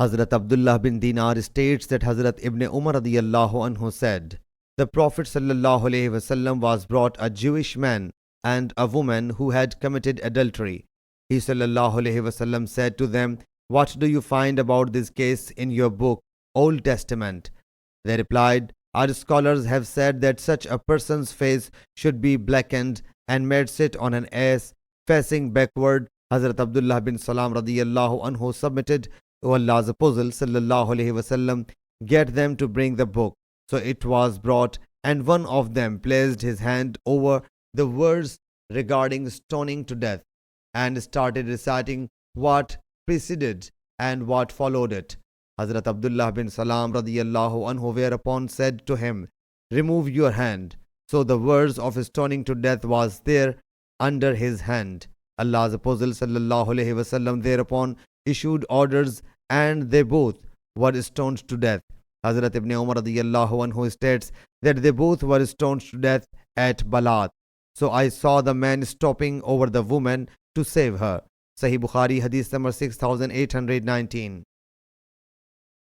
Hazrat Abdullah bin Dinar states that Hazrat Ibn Umar radiyallahu anhu said, the Prophet sallallahu alaihi wasallam was brought a Jewish man and a woman who had committed adultery. He sallallahu alaihi wasallam said to them, what do you find about this case in your book, Old Testament? They replied, our scholars have said that such a person's face should be blackened and made sit on an ass facing backward. Hazrat Abdullah bin Salam radiyallahu anhu submitted to Allah's Apostle sallallahu alaihi wasallam, get them to bring the book. So it was brought, and one of them placed his hand over the verse regarding stoning to death and started reciting what preceded and what followed it. Hazrat Abdullah bin Salam radiyallahu anhu whereupon said to him, remove your hand. So the verse of stoning to death was there under his hand. Allah's Apostle sallallahu alaihi wasallam thereupon issued orders, and they both were stoned to death. Hazrat Ibn Umar radiyallahu anhu states that they both were stoned to death at Balat. So I saw the man stopping over the woman to save her. Sahih Bukhari Hadith number 6819.